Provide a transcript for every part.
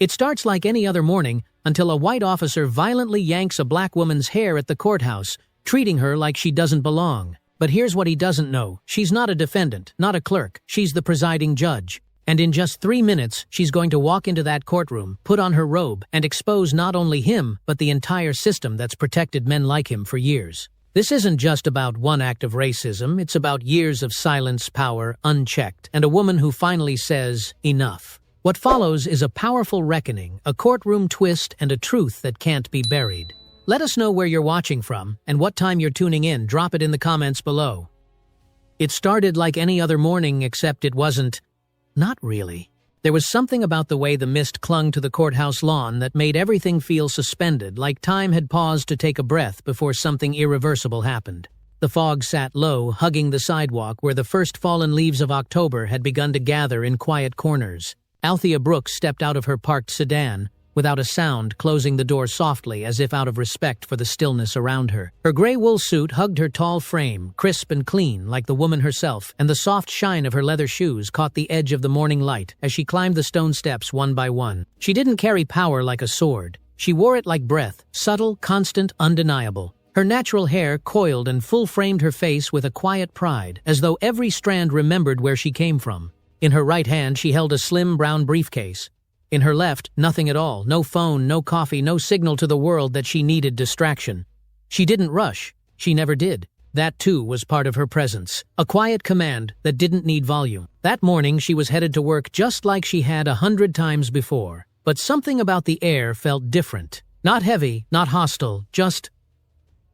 It starts like any other morning until a white officer violently yanks a black woman's hair at the courthouse, treating her like she doesn't belong. But here's what he doesn't know. She's not a defendant, not a clerk. She's the presiding judge. And in just 3 minutes, she's going to walk into that courtroom, put on her robe, and expose not only him, but the entire system that's protected men like him for years. This isn't just about one act of racism, it's about years of silence, power, unchecked, and a woman who finally says, enough. What follows is a powerful reckoning, a courtroom twist, and a truth that can't be buried. Let us know where you're watching from, and what time you're tuning in. Drop it in the comments below. It started like any other morning, except it wasn't. Not really. There was something about the way the mist clung to the courthouse lawn that made everything feel suspended, like time had paused to take a breath before something irreversible happened. The fog sat low, hugging the sidewalk where the first fallen leaves of October had begun to gather in quiet corners. Althea Brooks stepped out of her parked sedan, without a sound, closing the door softly as if out of respect for the stillness around her. Her gray wool suit hugged her tall frame, crisp and clean like the woman herself, and the soft shine of her leather shoes caught the edge of the morning light as she climbed the stone steps one by one. She didn't carry power like a sword. She wore it like breath, subtle, constant, undeniable. Her natural hair coiled and full-framed her face with a quiet pride, as though every strand remembered where she came from. In her right hand she held a slim brown briefcase. In her left, nothing at all, no phone, no coffee, no signal to the world that she needed distraction. She didn't rush. She never did. That too was part of her presence. A quiet command that didn't need volume. That morning she was headed to work just like she had 100 times before. But something about the air felt different. Not heavy, not hostile, just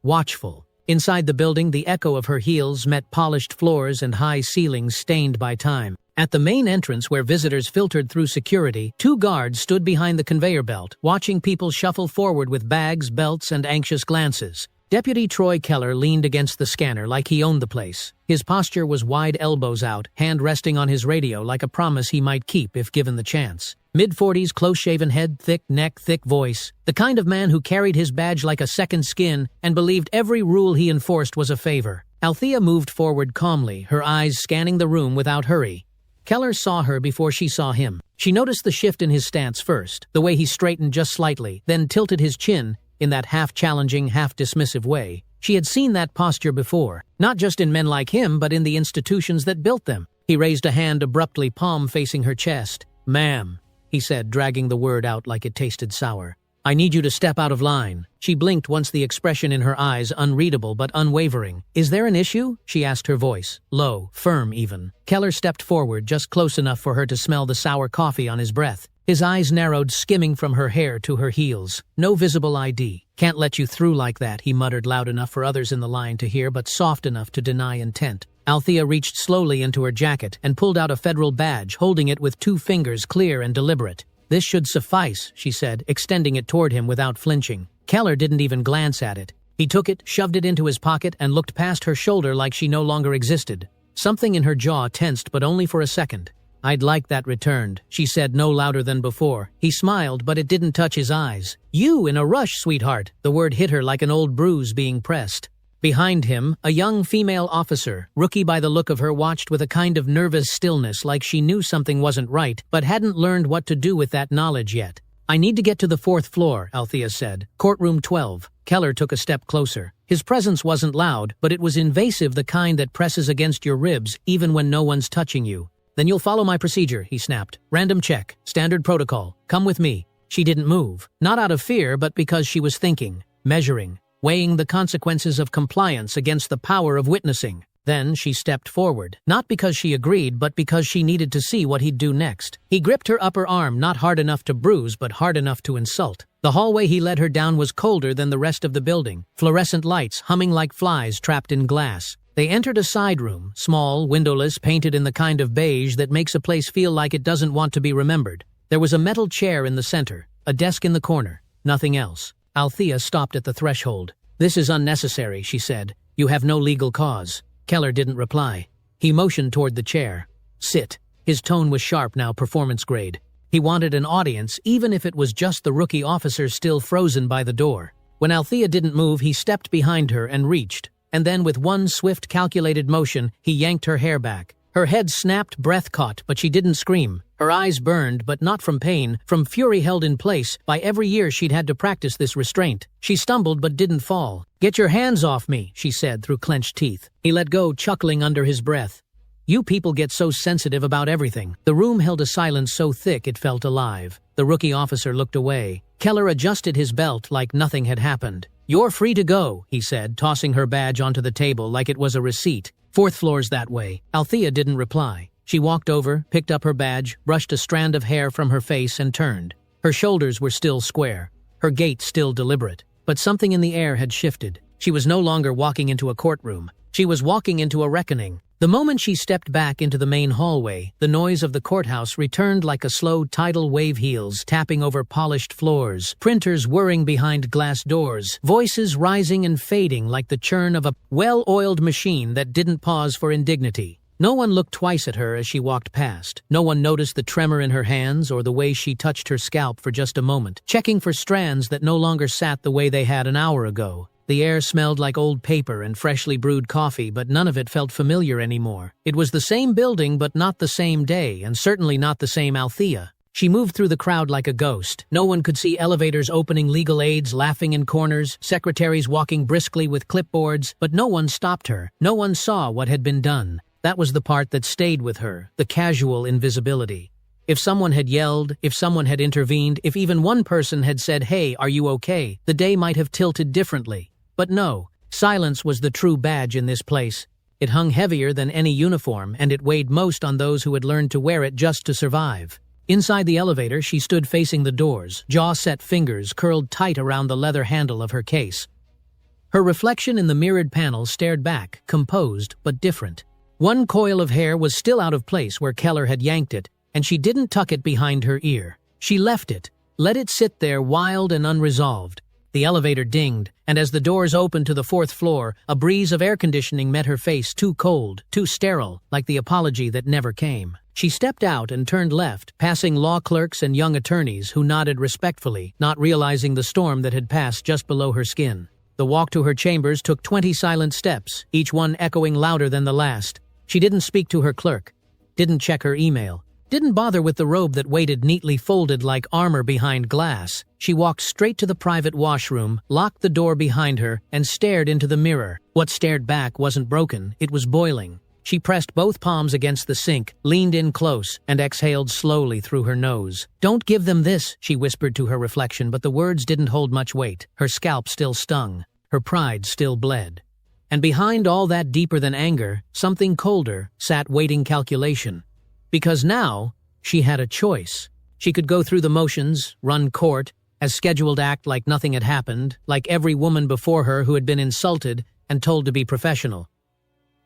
watchful. Inside the building, the echo of her heels met polished floors and high ceilings stained by time. At the main entrance where visitors filtered through security, 2 guards stood behind the conveyor belt, watching people shuffle forward with bags, belts, and anxious glances. Deputy Troy Keller leaned against the scanner like he owned the place. His posture was wide, elbows out, hand resting on his radio like a promise he might keep if given the chance. Mid-40s, close-shaven head, thick neck, thick voice. The kind of man who carried his badge like a second skin and believed every rule he enforced was a favor. Althea moved forward calmly, her eyes scanning the room without hurry. Keller saw her before she saw him. She noticed the shift in his stance first, the way he straightened just slightly, then tilted his chin in that half-challenging, half-dismissive way. She had seen that posture before, not just in men like him, but in the institutions that built them. He raised a hand abruptly, palm facing her chest. "Ma'am," he said, dragging the word out like it tasted sour. "I need you to step out of line." She blinked once, the expression in her eyes unreadable but unwavering. "Is there an issue?" she asked, her voice low, firm even. Keller stepped forward, just close enough for her to smell the sour coffee on his breath. His eyes narrowed, skimming from her hair to her heels. "No visible ID. Can't let you through like that," he muttered, loud enough for others in the line to hear but soft enough to deny intent. Althea reached slowly into her jacket and pulled out a federal badge, holding it with 2 fingers, clear and deliberate. "This should suffice," she said, extending it toward him without flinching. Keller didn't even glance at it. He took it, shoved it into his pocket, and looked past her shoulder like she no longer existed. Something in her jaw tensed, but only for a second. "I'd like that returned," she said, no louder than before. He smiled, but it didn't touch his eyes. "You in a rush, sweetheart." The word hit her like an old bruise being pressed. Behind him, a young female officer, rookie by the look of her, watched with a kind of nervous stillness, like she knew something wasn't right, but hadn't learned what to do with that knowledge yet. "I need to get to the 4th floor, Althea said. "Courtroom 12. Keller took a step closer. His presence wasn't loud, but it was invasive, the kind that presses against your ribs even when no one's touching you. "Then you'll follow my procedure," he snapped. "Random check. Standard protocol. Come with me." She didn't move. Not out of fear, but because she was thinking, measuring, weighing the consequences of compliance against the power of witnessing. Then she stepped forward, not because she agreed, but because she needed to see what he'd do next. He gripped her upper arm, not hard enough to bruise, but hard enough to insult. The hallway he led her down was colder than the rest of the building, fluorescent lights humming like flies trapped in glass. They entered a side room, small, windowless, painted in the kind of beige that makes a place feel like it doesn't want to be remembered. There was a metal chair in the center, a desk in the corner, nothing else. Althea stopped at the threshold. "This is unnecessary," she said. "You have no legal cause." Keller didn't reply. He motioned toward the chair. "Sit." His tone was sharp now, performance grade. He wanted an audience, even if it was just the rookie officer still frozen by the door. When Althea didn't move, he stepped behind her and reached. And then with one swift, calculated motion, he yanked her hair back. Her head snapped, breath caught, but she didn't scream. Her eyes burned, but not from pain, from fury held in place by every year she'd had to practice this restraint. She stumbled but didn't fall. "Get your hands off me," she said through clenched teeth. He let go, chuckling under his breath. "You people get so sensitive about everything." The room held a silence so thick it felt alive. The rookie officer looked away. Keller adjusted his belt like nothing had happened. "You're free to go," he said, tossing her badge onto the table like it was a receipt. "4th floor's that way." Althea didn't reply. She walked over, picked up her badge, brushed a strand of hair from her face and turned. Her shoulders were still square, her gait still deliberate. But something in the air had shifted. She was no longer walking into a courtroom. She was walking into a reckoning. The moment she stepped back into the main hallway, the noise of the courthouse returned like a slow tidal wave, heels tapping over polished floors, printers whirring behind glass doors, voices rising and fading like the churn of a well-oiled machine that didn't pause for indignity. No one looked twice at her as she walked past. No one noticed the tremor in her hands or the way she touched her scalp for just a moment, checking for strands that no longer sat the way they had an hour ago. The air smelled like old paper and freshly brewed coffee, but none of it felt familiar anymore. It was the same building, but not the same day, and certainly not the same Althea. She moved through the crowd like a ghost. No one could see elevators opening, legal aides laughing in corners, secretaries walking briskly with clipboards, but no one stopped her. No one saw what had been done. That was the part that stayed with her, the casual invisibility. If someone had yelled, if someone had intervened, if even one person had said, "Hey, are you okay?" the day might have tilted differently. But no, silence was the true badge in this place. It hung heavier than any uniform, and it weighed most on those who had learned to wear it just to survive. Inside the elevator, she stood facing the doors, jaw-set fingers curled tight around the leather handle of her case. Her reflection in the mirrored panel stared back, composed but different. One coil of hair was still out of place where Keller had yanked it, and she didn't tuck it behind her ear. She left it, let it sit there wild and unresolved. The elevator dinged, and as the doors opened to the 4th floor, a breeze of air conditioning met her face, too cold, too sterile, like the apology that never came. She stepped out and turned left, passing law clerks and young attorneys who nodded respectfully, not realizing the storm that had passed just below her skin. The walk to her chambers took 20 silent steps, each one echoing louder than the last. She didn't speak to her clerk, didn't check her email, didn't bother with the robe that waited neatly folded like armor behind glass. She walked straight to the private washroom, locked the door behind her, and stared into the mirror. What stared back wasn't broken, it was boiling. She pressed both palms against the sink, leaned in close, and exhaled slowly through her nose. "Don't give them this," she whispered to her reflection, but the words didn't hold much weight. Her scalp still stung. Her pride still bled. And behind all that, deeper than anger, something colder, sat waiting calculation. Because now, she had a choice. She could go through the motions, run court, as scheduled, act like nothing had happened, like every woman before her who had been insulted and told to be professional.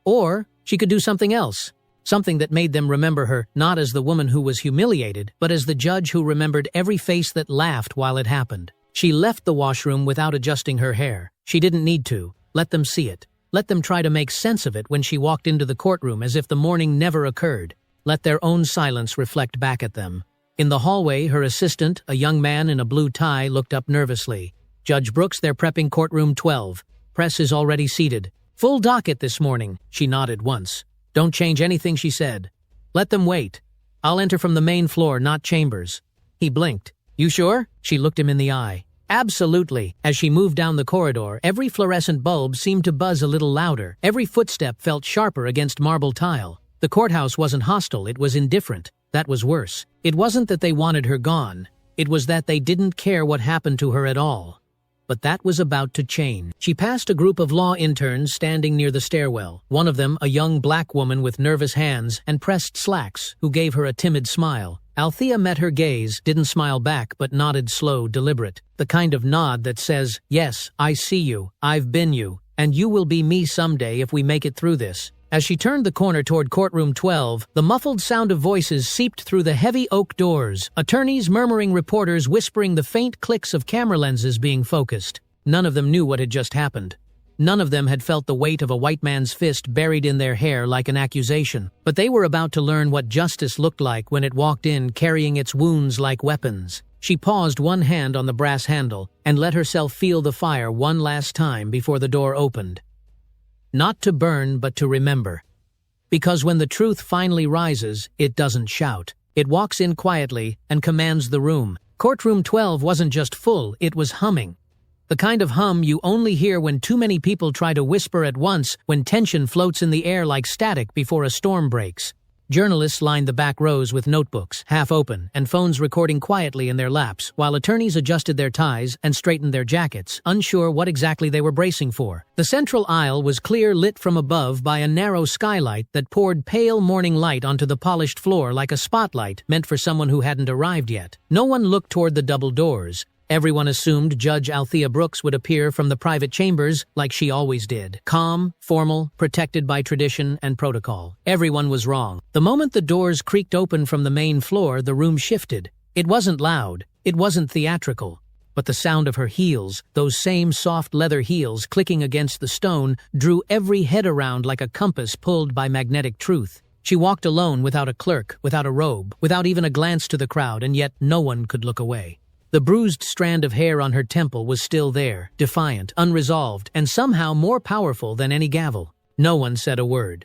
Or she could do something else, something that made them remember her not as the woman who was humiliated, but as the judge who remembered every face that laughed while it happened. She left the washroom without adjusting her hair. She didn't need to. Let them see it. Let them try to make sense of it when she walked into the courtroom as if the morning never occurred. Let their own silence reflect back at them. In the hallway, her assistant, a young man in a blue tie, looked up nervously. "Judge Brooks, they're prepping courtroom 12. Press is already seated. Full docket this morning." She nodded once. "Don't change anything," she said. "Let them wait. I'll enter from the main floor, not chambers." He blinked. "You sure?" She looked him in the eye. "Absolutely." As she moved down the corridor, every fluorescent bulb seemed to buzz a little louder. Every footstep felt sharper against marble tile. The courthouse wasn't hostile, it was indifferent. That was worse. It wasn't that they wanted her gone. It was that they didn't care what happened to her at all. But that was about to change. She passed a group of law interns standing near the stairwell. One of them, a young black woman with nervous hands and pressed slacks, who gave her a timid smile. Althea met her gaze, didn't smile back, but nodded slow, deliberate. The kind of nod that says, "Yes, I see you, I've been you, and you will be me someday if we make it through this." As she turned the corner toward courtroom 12, the muffled sound of voices seeped through the heavy oak doors, attorneys murmuring, reporters whispering, the faint clicks of camera lenses being focused. None of them knew what had just happened. None of them had felt the weight of a white man's fist buried in their hair like an accusation. But they were about to learn what justice looked like when it walked in carrying its wounds like weapons. She paused, one hand on the brass handle, and let herself feel the fire one last time before the door opened. Not to burn, but to remember. Because when the truth finally rises, it doesn't shout. It walks in quietly and commands the room. Courtroom 12 wasn't just full, it was humming. The kind of hum you only hear when too many people try to whisper at once, when tension floats in the air like static before a storm breaks. Journalists lined the back rows with notebooks, half open, and phones recording quietly in their laps, while attorneys adjusted their ties and straightened their jackets, unsure what exactly they were bracing for. The central aisle was clear, lit from above by a narrow skylight that poured pale morning light onto the polished floor like a spotlight meant for someone who hadn't arrived yet. No one looked toward the double doors. Everyone assumed Judge Althea Brooks would appear from the private chambers like she always did. Calm, formal, protected by tradition and protocol. Everyone was wrong. The moment the doors creaked open from the main floor, the room shifted. It wasn't loud. It wasn't theatrical. But the sound of her heels, those same soft leather heels clicking against the stone, drew every head around like a compass pulled by magnetic truth. She walked alone, without a clerk, without a robe, without even a glance to the crowd, and yet no one could look away. The bruised strand of hair on her temple was still there, defiant, unresolved, and somehow more powerful than any gavel. No one said a word.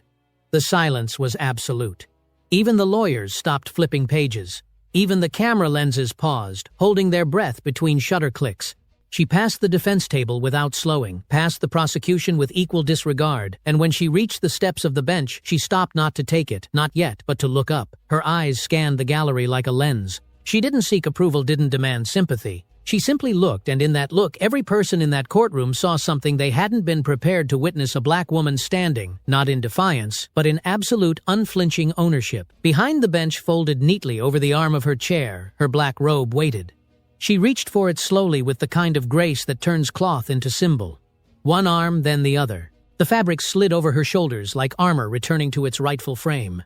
The silence was absolute. Even the lawyers stopped flipping pages. Even the camera lenses paused, holding their breath between shutter clicks. She passed the defense table without slowing, passed the prosecution with equal disregard, and when she reached the steps of the bench, she stopped not to take it, not yet, but to look up. Her eyes scanned the gallery like a lens. She didn't seek approval, didn't demand sympathy. She simply looked, and in that look, every person in that courtroom saw something they hadn't been prepared to witness: a black woman standing, not in defiance, but in absolute, unflinching ownership. Behind the bench, folded neatly over the arm of her chair, her black robe waited. She reached for it slowly with the kind of grace that turns cloth into symbol. One arm, then the other. The fabric slid over her shoulders like armor returning to its rightful frame.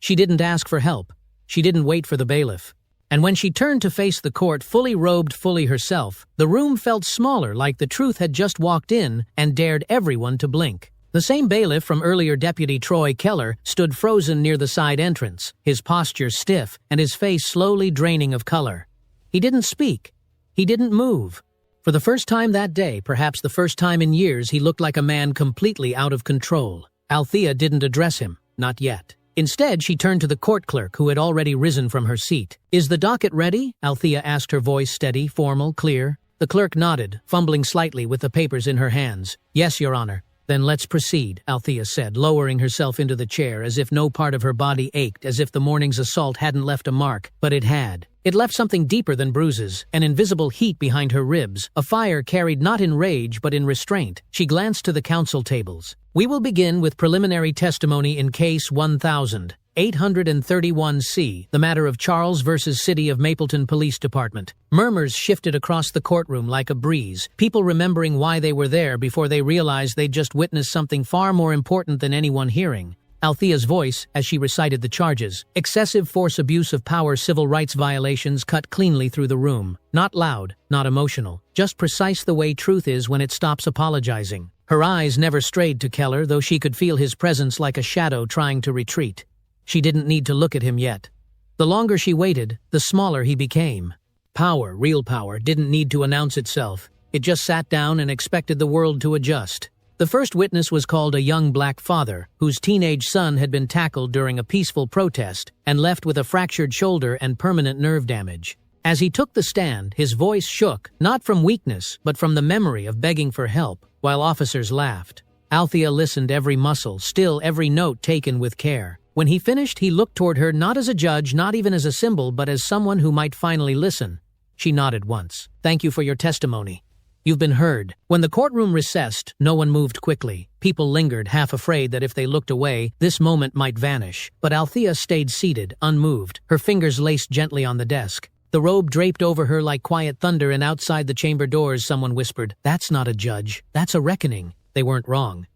She didn't ask for help. She didn't wait for the bailiff. And when she turned to face the court, fully robed, fully herself, the room felt smaller, like the truth had just walked in and dared everyone to blink. The same bailiff from earlier, Deputy Troy Keller, stood frozen near the side entrance, his posture stiff and his face slowly draining of color. He didn't speak. He didn't move. For the first time that day, perhaps the first time in years, he looked like a man completely out of control. Althea didn't address him, not yet. Instead, she turned to the court clerk, who had already risen from her seat. "Is the docket ready?" Althea asked, her voice steady, formal, clear. The clerk nodded, fumbling slightly with the papers in her hands. "Yes, Your Honor." "Then let's proceed," Althea said, lowering herself into the chair as if no part of her body ached, as if the morning's assault hadn't left a mark. But it had. It left something deeper than bruises, an invisible heat behind her ribs, a fire carried not in rage but in restraint. She glanced to the counsel tables. "We will begin with preliminary testimony in Case 1831C, the matter of Charles versus City of Mapleton Police Department." Murmurs shifted across the courtroom like a breeze, people remembering why they were there before they realized they'd just witnessed something far more important than anyone hearing. Althea's voice, as she recited the charges, excessive force, abuse of power, civil rights violations, cut cleanly through the room. Not loud, not emotional, just precise, the way truth is when it stops apologizing. Her eyes never strayed to Keller, though she could feel his presence like a shadow trying to retreat. She didn't need to look at him yet. The longer she waited, the smaller he became. Power, real power, didn't need to announce itself. It just sat down and expected the world to adjust. The first witness was called a young black father, whose teenage son had been tackled during a peaceful protest and left with a fractured shoulder and permanent nerve damage. As he took the stand, his voice shook, not from weakness, but from the memory of begging for help, while officers laughed. Althea listened, every muscle still, every note taken with care. When he finished, he looked toward her, not as a judge, not even as a symbol, but as someone who might finally listen. She nodded once. "Thank you for your testimony. You've been heard." When the courtroom recessed, no one moved quickly. People lingered, half afraid that if they looked away, this moment might vanish. But Althea stayed seated, unmoved, her fingers laced gently on the desk. The robe draped over her like quiet thunder, and outside the chamber doors someone whispered, "That's not a judge. That's a reckoning." They weren't wrong.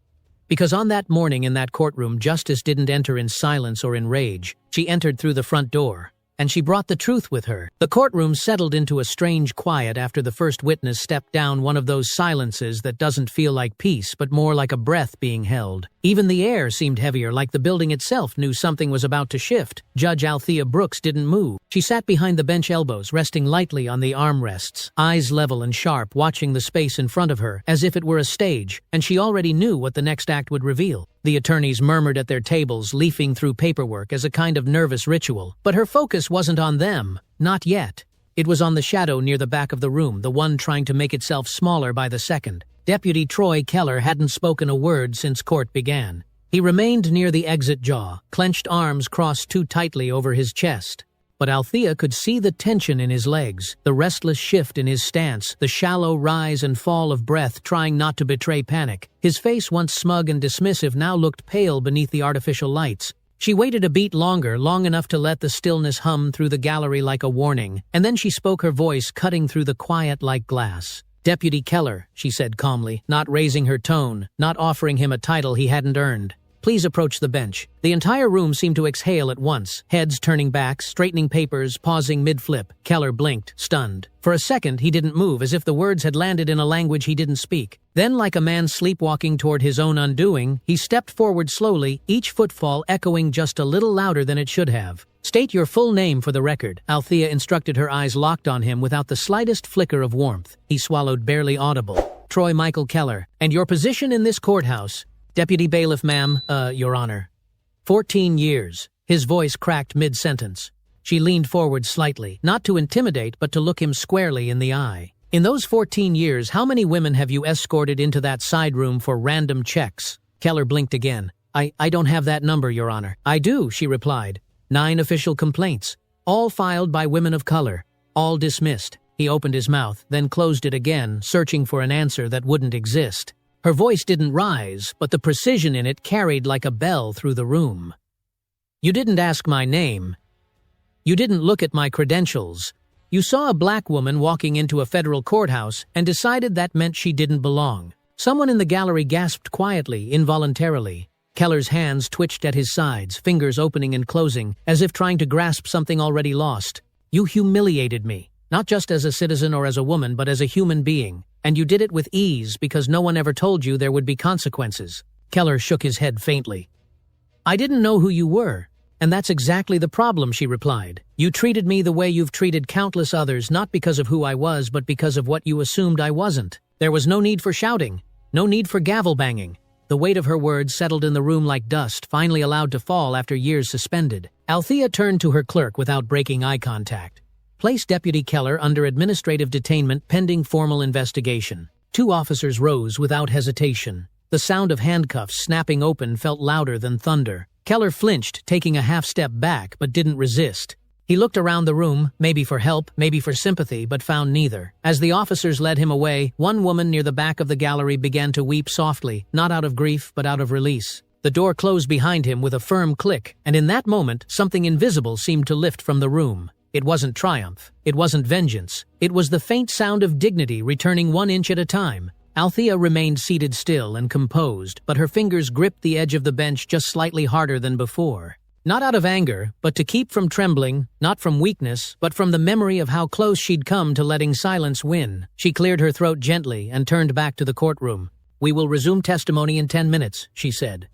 Because on that morning in that courtroom, justice didn't enter in silence or in rage. She entered through the front door. And she brought the truth with her. The courtroom settled into a strange quiet after the first witness stepped down, one of those silences that doesn't feel like peace but more like a breath being held. Even the air seemed heavier, like the building itself knew something was about to shift. Judge Althea Brooks didn't move. She sat behind the bench, elbows resting lightly on the armrests, eyes level and sharp, watching the space in front of her as if it were a stage, and she already knew what the next act would reveal. The attorneys murmured at their tables, leafing through paperwork as a kind of nervous ritual, but her focus wasn't on them, not yet. It was on the shadow near the back of the room, the one trying to make itself smaller by the second. Deputy Troy Keller hadn't spoken a word since court began. He remained near the exit jaw, clenched arms crossed too tightly over his chest. But Althea could see the tension in his legs, the restless shift in his stance, the shallow rise and fall of breath trying not to betray panic. His face, once smug and dismissive, now looked pale beneath the artificial lights. She waited a beat longer, long enough to let the stillness hum through the gallery like a warning, and then she spoke, her voice cutting through the quiet like glass. "Deputy Keller," she said calmly, not raising her tone, not offering him a title he hadn't earned. "Please approach the bench." The entire room seemed to exhale at once, heads turning back, straightening papers, pausing mid-flip. Keller blinked, stunned. For a second, he didn't move, as if the words had landed in a language he didn't speak. Then, like a man sleepwalking toward his own undoing, he stepped forward slowly, each footfall echoing just a little louder than it should have. "State your full name for the record," Althea instructed, her eyes locked on him without the slightest flicker of warmth. He swallowed, barely audible. "Troy Michael Keller. And your position in this courthouse?" "Deputy Bailiff, ma'am, Your Honor." 14 years. His voice cracked mid-sentence. She leaned forward slightly, not to intimidate but to look him squarely in the eye. "In those 14 years, how many women have you escorted into that side room for random checks?" Keller blinked again. I don't have that number, Your Honor." "I do," she replied. 9 official complaints, all filed by women of color, all dismissed." He opened his mouth, then closed it again, searching for an answer that wouldn't exist. Her voice didn't rise, but the precision in it carried like a bell through the room. "You didn't ask my name. You didn't look at my credentials. You saw a black woman walking into a federal courthouse and decided that meant she didn't belong." Someone in the gallery gasped quietly, involuntarily. Keller's hands twitched at his sides, fingers opening and closing, as if trying to grasp something already lost. "You humiliated me, not just as a citizen or as a woman, but as a human being. And you did it with ease because no one ever told you there would be consequences." Keller shook his head faintly. "I didn't know who you were, and that's exactly the problem," she replied. "You treated me the way you've treated countless others, not because of who I was, but because of what you assumed I wasn't. There was no need for shouting, no need for gavel banging." The weight of her words settled in the room like dust, finally allowed to fall after years suspended. Althea turned to her clerk without breaking eye contact. "Place Deputy Keller under administrative detainment pending formal investigation." 2 officers rose without hesitation. The sound of handcuffs snapping open felt louder than thunder. Keller flinched, taking a half step back, but didn't resist. He looked around the room, maybe for help, maybe for sympathy, but found neither. As the officers led him away, one woman near the back of the gallery began to weep softly, not out of grief, but out of release. The door closed behind him with a firm click, and in that moment, something invisible seemed to lift from the room. It wasn't triumph. It wasn't vengeance. It was the faint sound of dignity returning 1 inch at a time. Althea remained seated still and composed, but her fingers gripped the edge of the bench just slightly harder than before. Not out of anger, but to keep from trembling, not from weakness, but from the memory of how close she'd come to letting silence win. She cleared her throat gently and turned back to the courtroom. "We will resume testimony in 10 minutes, she said.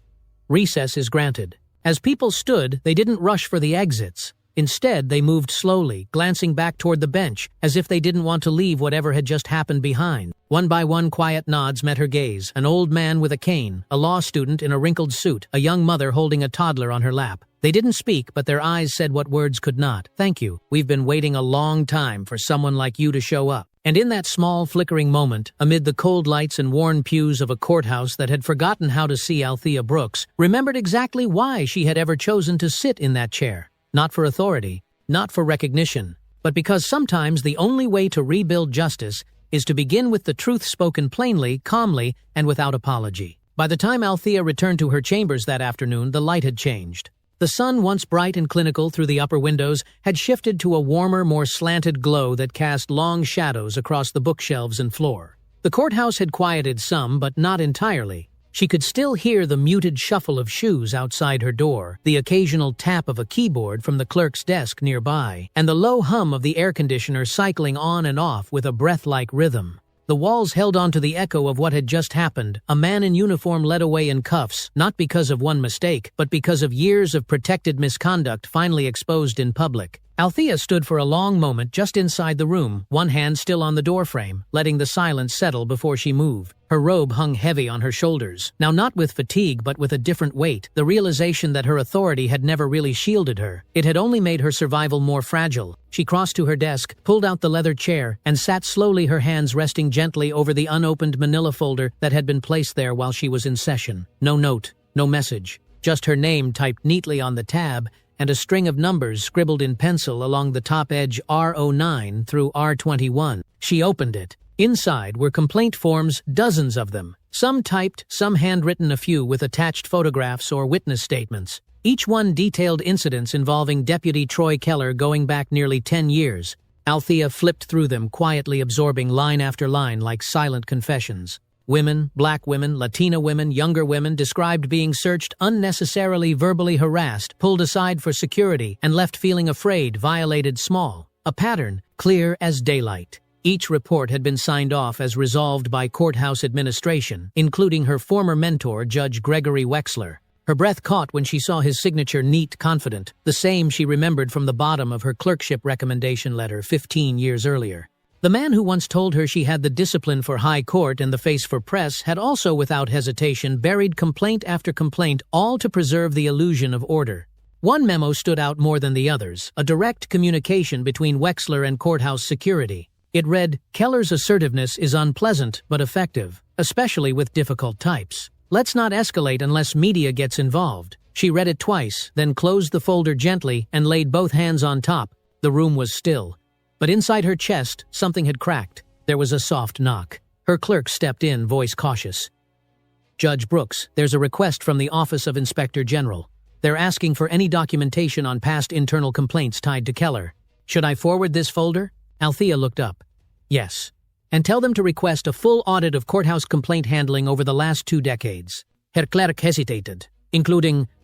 "Recess is granted." As people stood, they didn't rush for the exits. Instead, they moved slowly, glancing back toward the bench, as if they didn't want to leave whatever had just happened behind. One by one, quiet nods met her gaze. An old man with a cane, a law student in a wrinkled suit, a young mother holding a toddler on her lap. They didn't speak, but their eyes said what words could not. "Thank you. We've been waiting a long time for someone like you to show up." And in that small, flickering moment, amid the cold lights and worn pews of a courthouse that had forgotten how to see Althea Brooks, remembered exactly why she had ever chosen to sit in that chair. Not for authority, not for recognition, but because sometimes the only way to rebuild justice is to begin with the truth spoken plainly, calmly, and without apology. By the time Althea returned to her chambers that afternoon, the light had changed. The sun, once bright and clinical through the upper windows, had shifted to a warmer, more slanted glow that cast long shadows across the bookshelves and floor. The courthouse had quieted some, but not entirely. She could still hear the muted shuffle of shoes outside her door, the occasional tap of a keyboard from the clerk's desk nearby, and the low hum of the air conditioner cycling on and off with a breath-like rhythm. The walls held on to the echo of what had just happened. A man in uniform led away in cuffs, not because of one mistake, but because of years of protected misconduct finally exposed in public. Althea stood for a long moment just inside the room, one hand still on the doorframe, letting the silence settle before she moved. Her robe hung heavy on her shoulders, now not with fatigue but with a different weight, the realization that her authority had never really shielded her. It had only made her survival more fragile. She crossed to her desk, pulled out the leather chair, and sat slowly, her hands resting gently over the unopened manila folder that had been placed there while she was in session. No note, no message, just her name typed neatly on the tab, and a string of numbers scribbled in pencil along the top edge, R09 through R21. She opened it. Inside were complaint forms, dozens of them. Some typed, some handwritten, a few with attached photographs or witness statements. Each one detailed incidents involving Deputy Troy Keller going back nearly 10 years. Althea flipped through them, quietly absorbing line after line like silent confessions. Women, black women, Latina women, younger women described being searched, unnecessarily verbally harassed, pulled aside for security, and left feeling afraid, violated, small. A pattern, clear as daylight. Each report had been signed off as resolved by courthouse administration, including her former mentor, Judge Gregory Wexler. Her breath caught when she saw his signature, neat, confident, the same she remembered from the bottom of her clerkship recommendation letter 15 years earlier. The man who once told her she had the discipline for high court and the face for press had also without hesitation buried complaint after complaint, all to preserve the illusion of order. One memo stood out more than the others, a direct communication between Wexler and courthouse security. It read, "Keller's assertiveness is unpleasant but effective, especially with difficult types. Let's not escalate unless media gets involved." She read it twice, then closed the folder gently and laid both hands on top. The room was still. But inside her chest, something had cracked. There was a soft knock. Her clerk stepped in, voice cautious. "Judge Brooks, there's a request from the Office of Inspector General. They're asking for any documentation on past internal complaints tied to Keller. Should I forward this folder?" Althea looked up. "Yes. And tell them to request a full audit of courthouse complaint handling over the last 2 decades. Her clerk hesitated.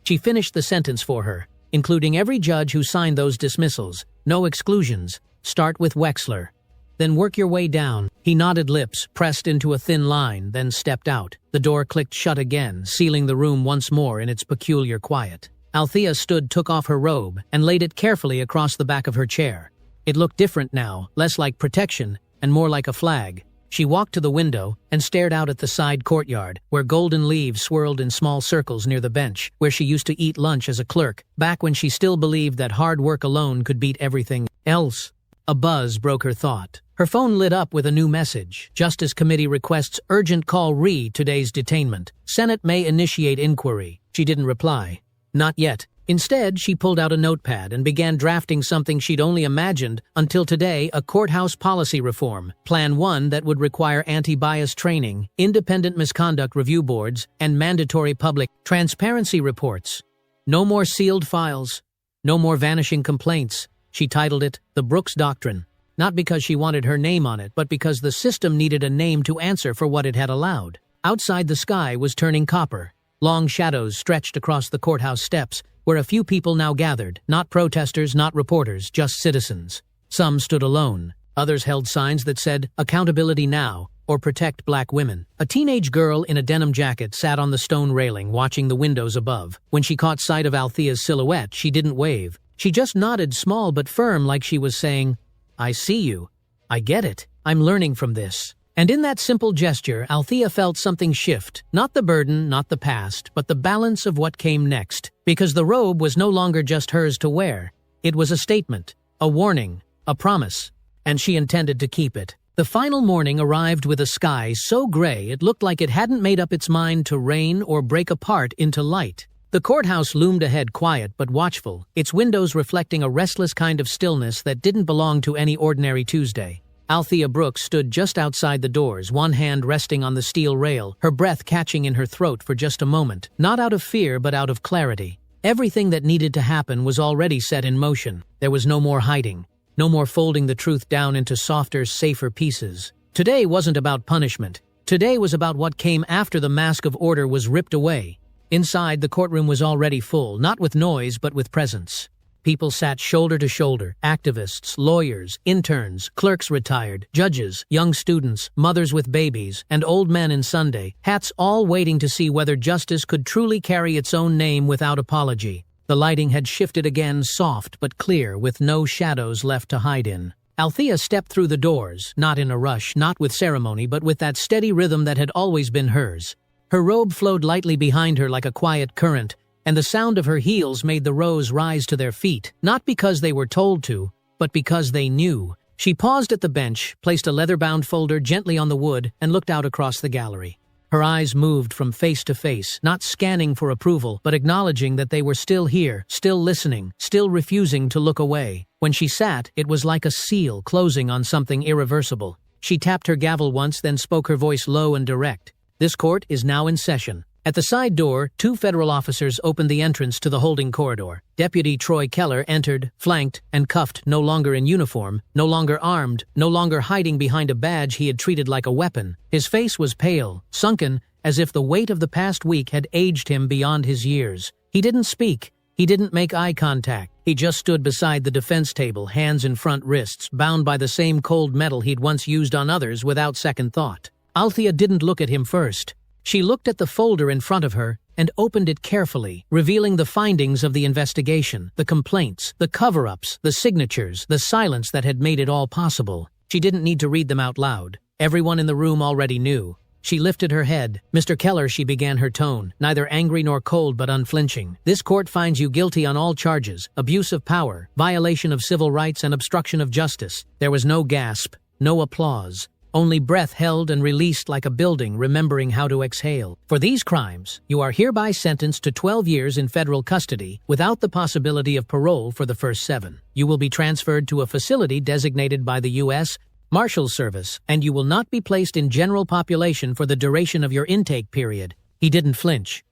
She finished the sentence for her. "Including every judge who signed those dismissals. No exclusions. Start with Wexler. Then work your way down." He nodded, lips pressed into a thin line, then stepped out. The door clicked shut again, sealing the room once more in its peculiar quiet. Althea took off her robe, and laid it carefully across the back of her chair. It looked different now, less like protection, and more like a flag. She walked to the window and stared out at the side courtyard, where golden leaves swirled in small circles near the bench, where she used to eat lunch as a clerk, back when she still believed that hard work alone could beat everything else. A buzz broke her thought. Her phone lit up with a new message. "Justice Committee requests urgent call today's detainment. Senate may initiate inquiry." She didn't reply. Not yet. Instead, she pulled out a notepad and began drafting something she'd only imagined until today: a courthouse policy reform. Plan 1 that would require anti-bias training, independent misconduct review boards, and mandatory public transparency reports. No more sealed files. No more vanishing complaints. She titled it, "The Brooks Doctrine." Not because she wanted her name on it, but because the system needed a name to answer for what it had allowed. Outside, the sky was turning copper. Long shadows stretched across the courthouse steps, where a few people now gathered, not protesters, not reporters, just citizens. Some stood alone. Others held signs that said, "Accountability now," or "Protect Black Women." A teenage girl in a denim jacket sat on the stone railing, watching the windows above. When she caught sight of Althea's silhouette, she didn't wave. She just nodded, small but firm, like she was saying, "I see you. I get it. I'm learning from this." And in that simple gesture, Althea felt something shift. Not the burden, not the past, but the balance of what came next. Because the robe was no longer just hers to wear. It was a statement, a warning, a promise. And she intended to keep it. The final morning arrived with a sky so gray it looked like it hadn't made up its mind to rain or break apart into light. The courthouse loomed ahead, quiet but watchful, its windows reflecting a restless kind of stillness that didn't belong to any ordinary Tuesday. Althea Brooks stood just outside the doors, one hand resting on the steel rail, her breath catching in her throat for just a moment, not out of fear but out of clarity. Everything that needed to happen was already set in motion. There was no more hiding, no more folding the truth down into softer, safer pieces. Today wasn't about punishment. Today was about what came after the mask of order was ripped away. Inside, the courtroom was already full, not with noise but with presence. People sat shoulder to shoulder, activists, lawyers, interns, clerks retired, judges, young students, mothers with babies, and old men in Sunday hats, all waiting to see whether justice could truly carry its own name without apology. The lighting had shifted again, soft but clear, with no shadows left to hide in. Althea stepped through the doors, not in a rush, not with ceremony, but with that steady rhythm that had always been hers. Her robe flowed lightly behind her like a quiet current, and the sound of her heels made the rows rise to their feet, not because they were told to, but because they knew. She paused at the bench, placed a leather-bound folder gently on the wood, and looked out across the gallery. Her eyes moved from face to face, not scanning for approval, but acknowledging that they were still here, still listening, still refusing to look away. When she sat, it was like a seal closing on something irreversible. She tapped her gavel once, then spoke, her voice low and direct. "This court is now in session." At the side door, 2 federal officers opened the entrance to the holding corridor. Deputy Troy Keller entered, flanked and cuffed, no longer in uniform, no longer armed, no longer hiding behind a badge he had treated like a weapon. His face was pale, sunken, as if the weight of the past week had aged him beyond his years. He didn't speak. He didn't make eye contact. He just stood beside the defense table, hands in front wrists, bound by the same cold metal he'd once used on others without second thought. Althea didn't look at him first. She looked at the folder in front of her and opened it carefully, revealing the findings of the investigation, the complaints, the cover-ups, the signatures, the silence that had made it all possible. She didn't need to read them out loud. Everyone in the room already knew. She lifted her head. "Mr. Keller," she began, her tone, neither angry nor cold but unflinching. "This court finds you guilty on all charges: abuse of power, violation of civil rights, and obstruction of justice." There was no gasp, no applause. Only breath held and released like a building remembering how to exhale. "For these crimes, you are hereby sentenced to 12 years in federal custody without the possibility of parole for the first 7. You will be transferred to a facility designated by the U.S. Marshals Service, and you will not be placed in general population for the duration of your intake period." He didn't flinch.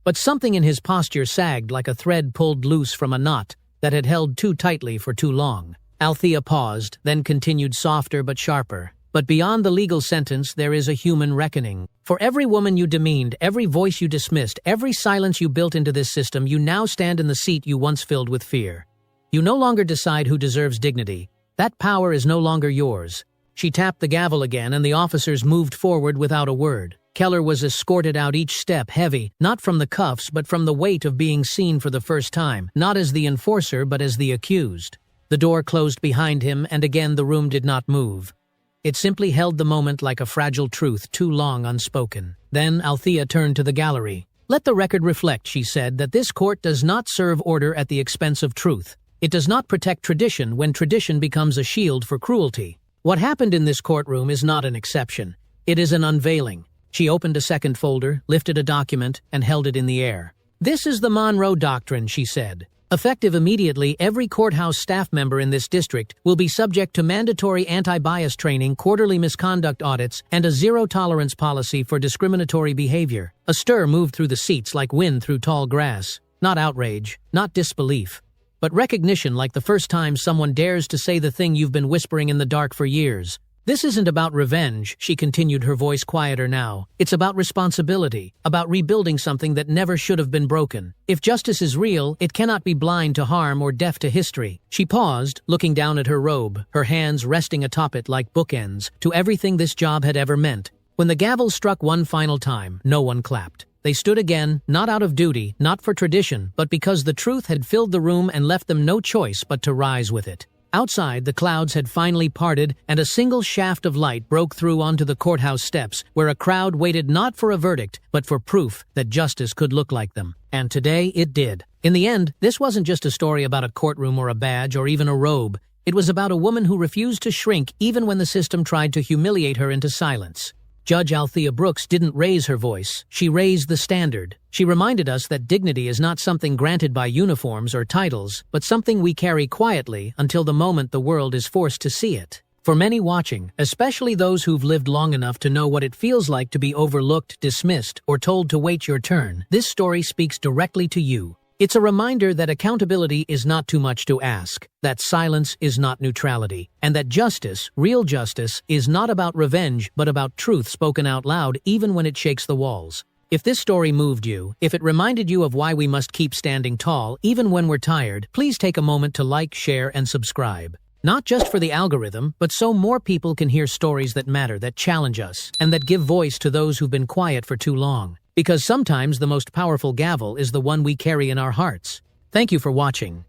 But something in his posture sagged like a thread pulled loose from a knot that had held too tightly for too long. Althea paused, then continued, softer but sharper. "But beyond the legal sentence, there is a human reckoning. For every woman you demeaned, every voice you dismissed, every silence you built into this system, you now stand in the seat you once filled with fear. You no longer decide who deserves dignity. That power is no longer yours." She tapped the gavel again, and the officers moved forward without a word. Keller was escorted out, each step heavy, not from the cuffs but from the weight of being seen for the first time, not as the enforcer but as the accused. The door closed behind him, and again the room did not move. It simply held the moment like a fragile truth too long unspoken. Then Althea turned to the gallery. "Let the record reflect," she said, "that this court does not serve order at the expense of truth. It does not protect tradition when tradition becomes a shield for cruelty. What happened in this courtroom is not an exception. It is an unveiling." She opened a second folder, lifted a document, and held it in the air. "This is the Monroe Doctrine," she said. "Effective immediately, every courthouse staff member in this district will be subject to mandatory anti-bias training, quarterly misconduct audits, and a zero-tolerance policy for discriminatory behavior." A stir moved through the seats like wind through tall grass. Not outrage, not disbelief, but recognition, like the first time someone dares to say the thing you've been whispering in the dark for years. "This isn't about revenge," she continued, her voice quieter now. "It's about responsibility, about rebuilding something that never should have been broken. If justice is real, it cannot be blind to harm or deaf to history." She paused, looking down at her robe, her hands resting atop it like bookends to everything this job had ever meant. When the gavel struck one final time, no one clapped. They stood again, not out of duty, not for tradition, but because the truth had filled the room and left them no choice but to rise with it. Outside, the clouds had finally parted, and a single shaft of light broke through onto the courthouse steps, where a crowd waited not for a verdict, but for proof that justice could look like them. And today it did. In the end, this wasn't just a story about a courtroom or a badge or even a robe. It was about a woman who refused to shrink even when the system tried to humiliate her into silence. Judge Althea Brooks didn't raise her voice. She raised the standard. She reminded us that dignity is not something granted by uniforms or titles, but something we carry quietly until the moment the world is forced to see it. For many watching, especially those who've lived long enough to know what it feels like to be overlooked, dismissed, or told to wait your turn, this story speaks directly to you. It's a reminder that accountability is not too much to ask, that silence is not neutrality, and that justice, real justice, is not about revenge but about truth spoken out loud even when it shakes the walls. If this story moved you, if it reminded you of why we must keep standing tall even when we're tired, please take a moment to like, share, and subscribe. Not just for the algorithm, but so more people can hear stories that matter, that challenge us, and that give voice to those who've been quiet for too long. Because sometimes the most powerful gavel is the one we carry in our hearts. Thank you for watching.